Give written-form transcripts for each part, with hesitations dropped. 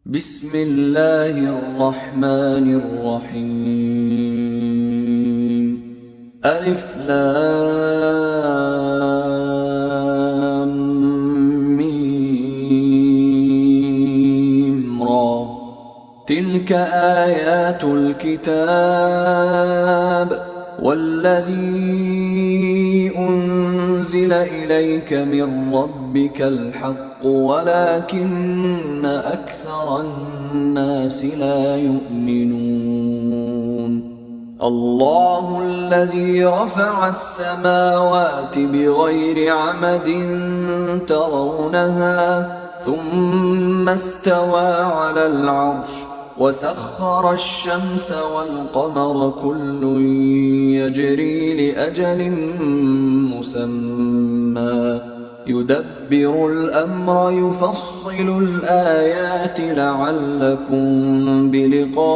بسم الله الرحمن الرحيم. ألف لام ميم را. تلك آيات الكتاب والذي أنزل إليك من ربك الحق ولكن أكثر الناس لا يؤمنون. الله الذي رفع السماوات بغير عمد ترونها ثم استوى على العرش وسخر الشمس والقمر كل يجري لأجل مسمى يدبر الأمر يفصل الآيات لعلكم بلقاء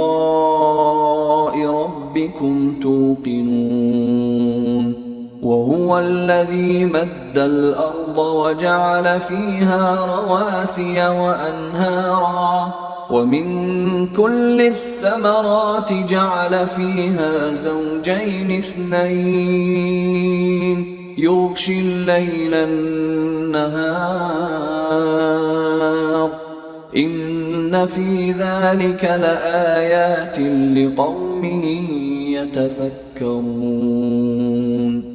ربكم توقنون. وهو الذي مد الأرض وجعل فيها رواسي وأنهارا ومن كل الثمرات جعل فيها زوجين اثنين يغشي الليل النهار إن في ذلك لآيات لقوم يتفكرون.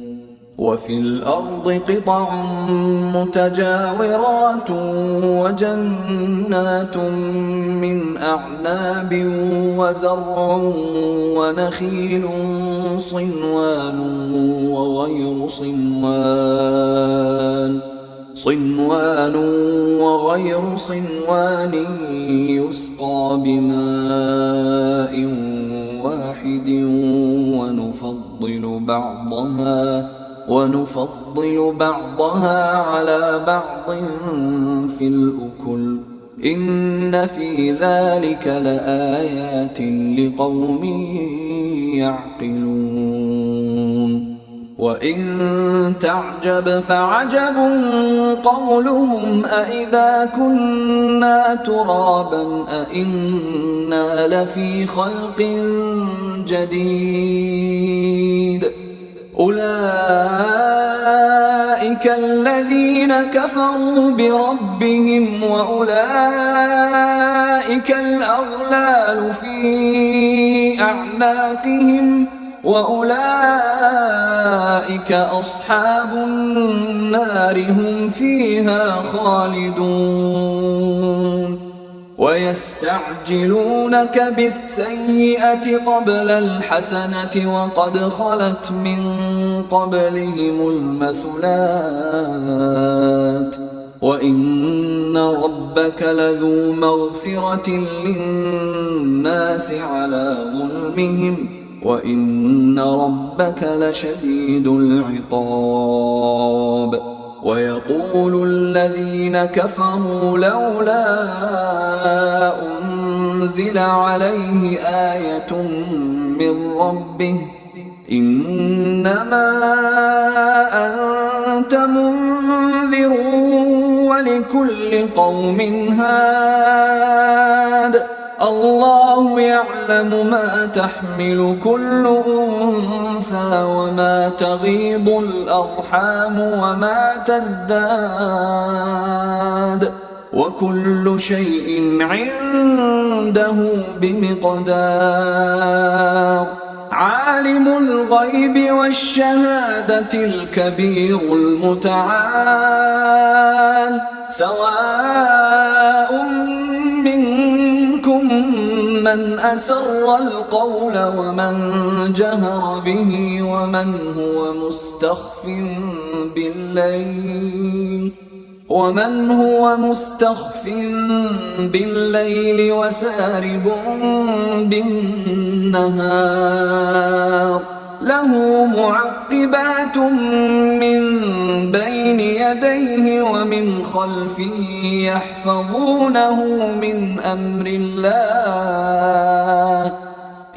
وفي الأرض قطع متجاورات وجنات من أعناب وزرع ونخيل صنوان وغير صنوان يسقى بماء واحد ونفضل بعضها على بعض في الأكل إن في ذلك لآيات لقوم يعقلون. وإن تعجب فعجب قولهم أإذا كنا ترابا أإنا لفي خلق جديد أولئك الذين كفروا بربهم وأولئك الأغلال في أعناقهم وأولئك أصحاب النار هم فيها خالدون. ويستعجلونك بالسيئة قبل الحسنة وقد خلت من قبلهم المثلات وإن ربك لذو مغفرة للناس على ظلمهم وإن ربك لشديد العقاب. ويقول الذين كفروا لولا أنزل عليه آية من ربه إنما أنت منذر ولكل قوم هاد الله يعلم ما تحمل كل أنثى وما تغيض الأرحام وما تزداد وكل شيء عنده بمقدار. عالم الغيب والشهادة الكبير المتعال سواء منكم من أسر القول ومن جهر به ومن هو مستخف بالليل وسارب بالنهار له معقبات من بين يديه ومن خلفه يحفظونه من أمر الله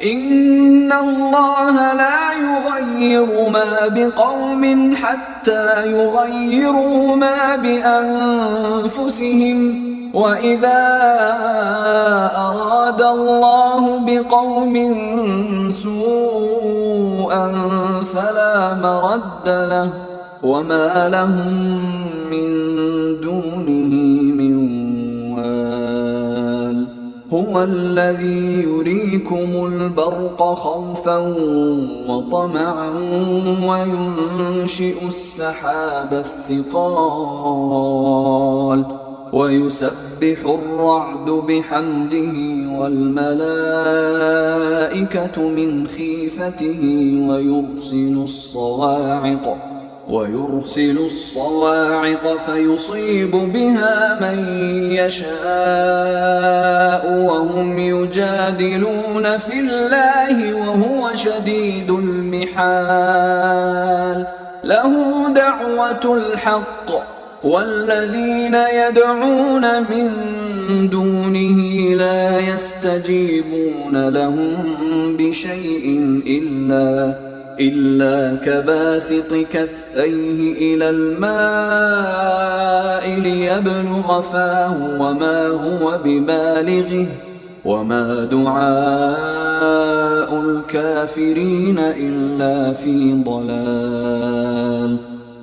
إن الله لا يغير ما بقوم حتى يغيروا ما بأنفسهم وإذا الله بقوم سوءا فلا مرد له وما لهم من دونه من وال هو الذي يريكم البرق خوفا وطمعا وينشئ السحاب الثقال ويسبح الرعد بحمده والملائكة من خيفته ويرسل الصواعق فيصيب بها من يشاء وهم يجادلون في الله وهو شديد المحال له دعوة الحق والذين يدعون من دونه لا يستجيبون لهم بشيء إلا كباسط كفيه إلى الماء ليبلغ فاه وما هو ببالغه وما دعاء الكافرين إلا في ضلال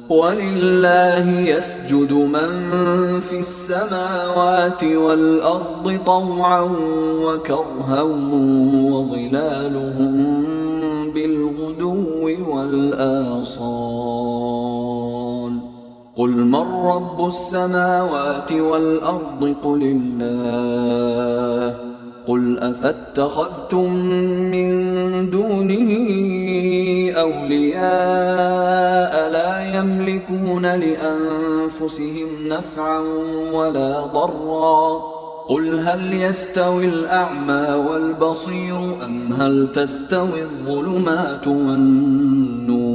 ولله يسجد من في السماوات والأرض طوعا وكرها وظلالهم بالغدو والآصال قل من رب السماوات والأرض قل الله قل أفاتخذتم من دونه أولياء لا يملكون لأنفسهم نفعا ولا ضرا قل هل يستوي الأعمى والبصير أم هل تستوي الظلمات والنور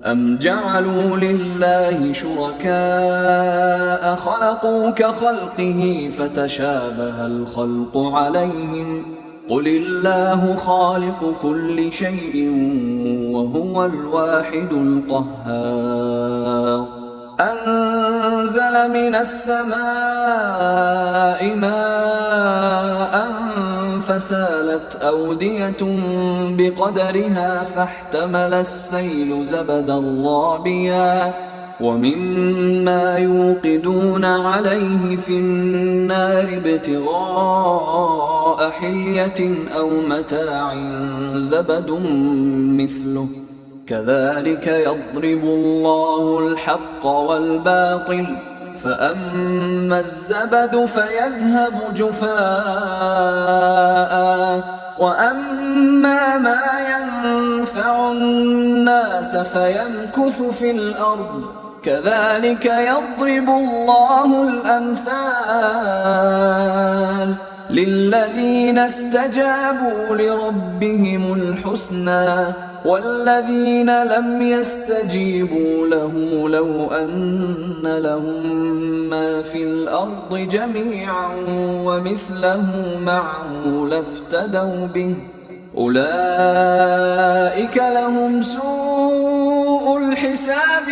أم جعلوا لله شركاء خلقوا كخلقه فتشابه الخلق عليهم قل الله خالق كل شيء وهو الواحد القهار أنزل من السماء ماء فسالت أودية بقدرها فاحتمل السيل زبدا رابيا ومما يوقدون عليه في النار ابتغاء حلية أو متاع زبد مثله كذلك يضرب الله الحق والباطل فأما الزبد فيذهب جفاء وأما ما ينفع الناس فيمكث في الأرض كذلك يضرب الله الأمثال للذين استجابوا لربهم الحسنى والذين لم يستجيبوا له لو أن لهم ما في الأرض جميعا ومثله معه لافتدوا به أولئك لهم سوء الحساب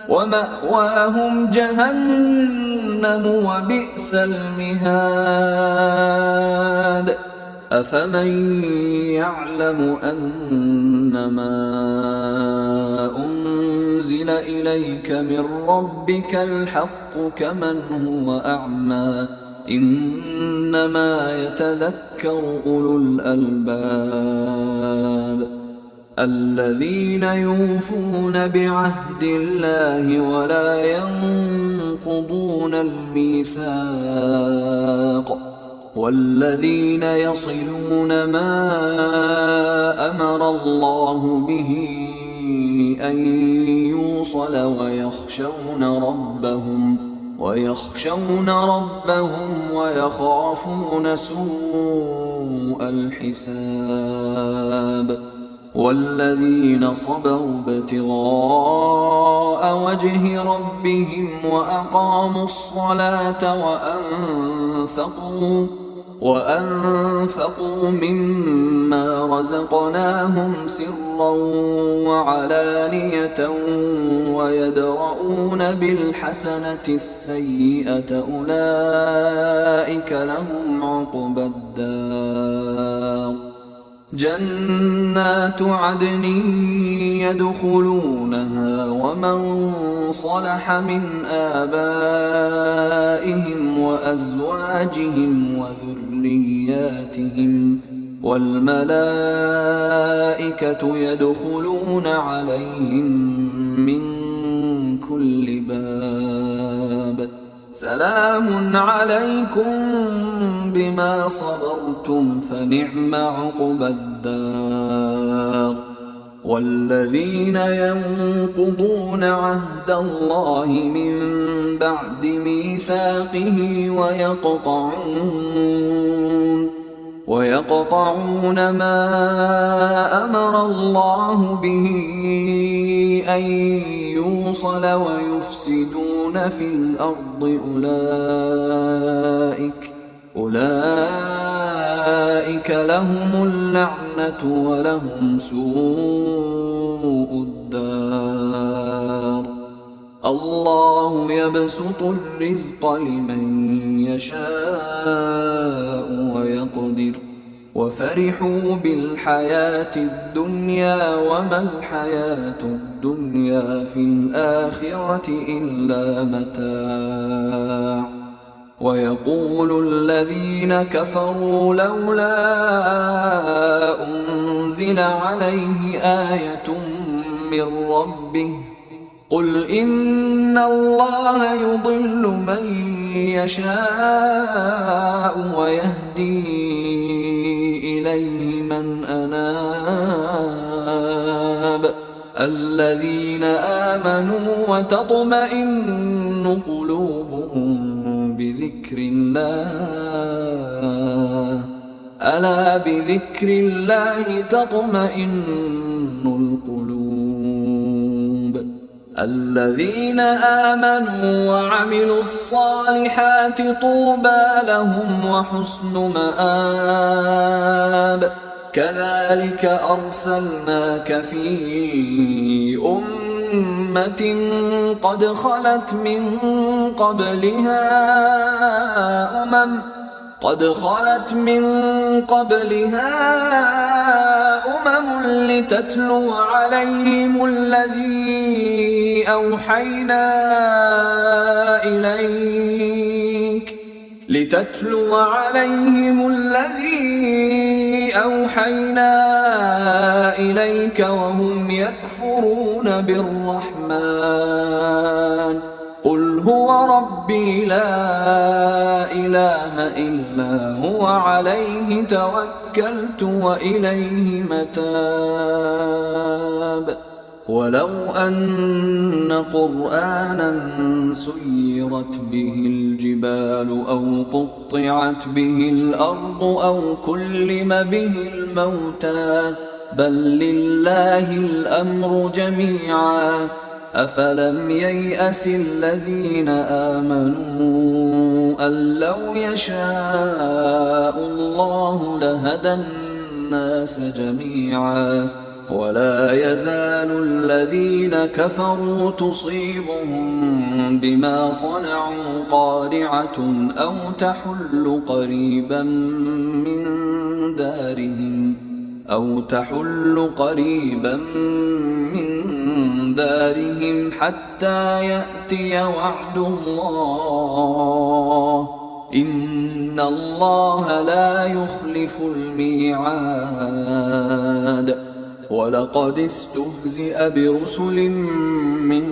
ومأواهم جهنم وبئس المهاد أفمن يعلم أنما أنزل إليك من ربك الحق كمن هو أعمى إنما يتذكر أولو الألباب الذين يوفون بعهد الله ولا ينقضون الميثاق والذين يصلون ما أمر الله به أن يوصل ويخشون ربهم ويخافون سوء الحساب والذين صبروا ابتغاء وجه ربهم وأقاموا الصلاة وأنفقوا مما رزقناهم سرا وعلانية ويدرؤون بالحسنة السيئة أولئك لهم عقبى الدار جنات عدن يدخلونها ومن صلح من آبائهم وأزواجهم وذرياتهم والملائكة يدخلون عليهم من كل باب سلام عليكم بما صبرتم فنعم عقبى الدار والذين ينقضون عهد الله من بعد ميثاقه ويقطعون ما أمر الله به أن يوصل ويفسدون في الأرض أولئك لهم اللعنة ولهم سوء الدار الله يبسط الرزق لمن يشاء ويقدر وفرحوا بالحياة الدنيا وما الحياة الدنيا في الآخرة إلا متاع ويقول الذين كفروا لولا أنزل عليه آية من ربه قل إن الله يضل من يشاء ويهدي إليه من أناب الذين آمنوا وتطمئن قلوبهم بذكر الله ألا بذكر الله تطمئن القلوب الذين آمنوا وعملوا الصالحات طوبى لهم وحسن مآب كذلك أرسلناك في أمة قد خلت من قبلها أمم لتتلو عليهم الذي أوحينا إليك وهم يكفرون بالرحمن قل هو ربي لا إله إلا هو عليه توكلت وإليه متاب ولو أن قرآنا سيرت به الجبال أو قطعت به الأرض أو كلم به الموتى بل لله الأمر جميعا أفلم ييأس الذين آمنوا أن لو يشاء الله لهدى الناس جميعا ولا يزال الذين كفروا تصيبهم بما صنعوا قارعة أو تحل قريبا من دارهم حتى يأتي وعد الله إن الله لا يخلف الميعاد ولقد استهزئ برسل من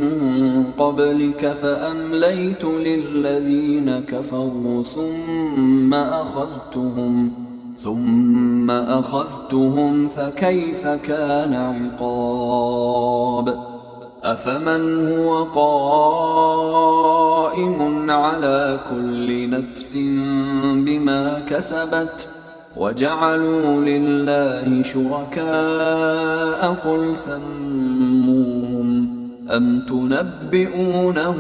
قبلك فأمليت للذين كفروا ثم أخذتهم فكيف كان عقاب أفمن هو قائم على كل نفس بما كسبت وجعلوا لله شركاء قل سموهم أم تنبئونه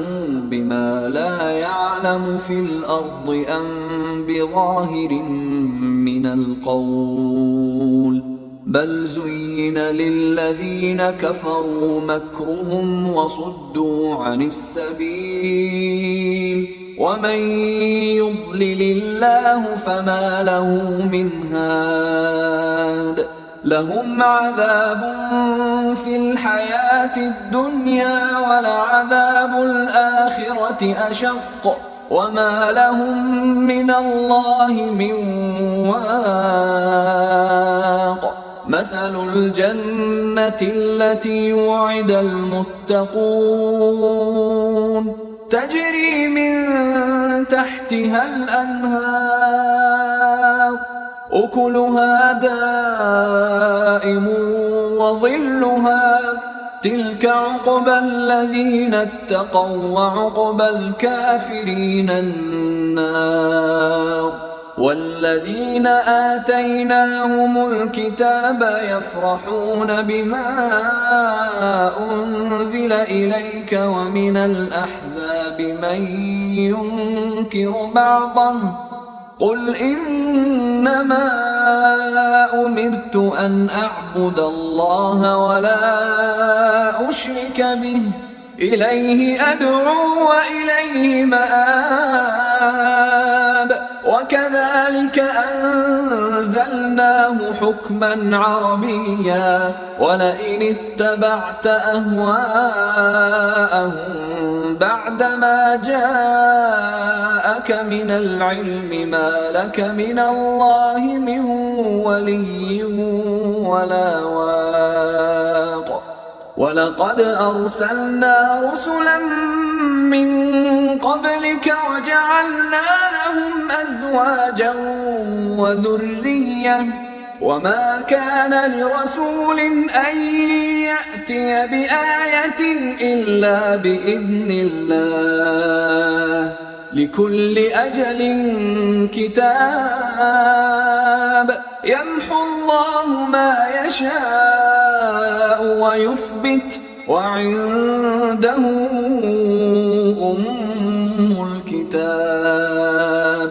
بما لا يعلم أعلم في الأرض أم بظاهر من القول بل زين للذين كفروا مكرهم وصدوا عن السبيل ومن يضلل الله فما له من هاد لهم عذاب في الحياة الدنيا ولعذاب الآخرة أشق وما لهم من الله من واق مثل الجنة التي وعد المتقون تجري من تحتها الأنهار أكلها دائم وظلها تلك عقبى الذين اتقوا وعقبى الكافرين النار والذين آتيناهم الكتاب يفرحون بما أنزل إليك ومن الأحزاب من ينكر بعضه قل إنما أمرت أن أعبد الله ولا أشرك به إليه أدعو وإليه مآب وكذلك أنزلناه حكما عربيا ولئن اتبعت أهواءهم بعدما جاءك من العلم ما لك من الله من ولي ولا واق ولقد أرسلنا رسلا من قبلك وجعلنا لهم أزواجا وذرية وما كان لرسول أن يأتي بآية إلا بإذن الله لكل أجل كتاب يمحو الله ما يشاء ويثبت وعنده أم الكتاب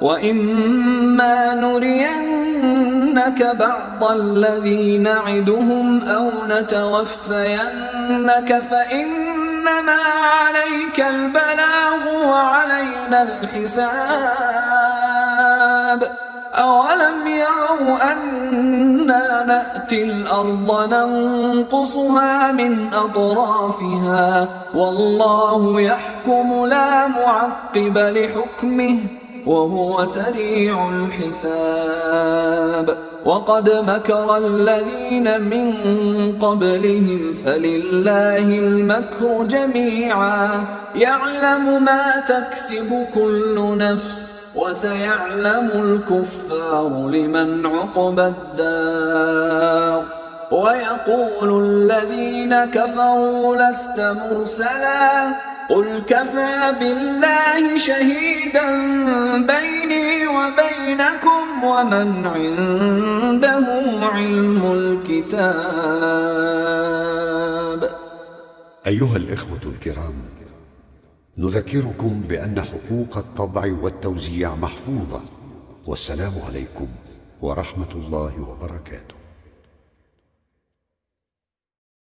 وإما نرينك بعض الذي نعدهم أو نتوفينك فإنما عليك البلاغ وعلينا الحساب أولم يروا أنا نأتي الأرض ننقصها من أطرافها والله يحكم لا معقب لحكمه وهو سريع الحساب وقد مكر الذين من قبلهم فلله المكر جميعا يعلم ما تكسب كل نفس وسيعلم الكفار لمن عقبى الدار ويقول الذين كفروا لست مرسلا قل كفى بالله شهيدا بيني وبينكم ومن عنده علم الكتاب. أيها الإخوة الكرام، نذكركم بأن حقوق الطبع والتوزيع محفوظة، والسلام عليكم ورحمة الله وبركاته.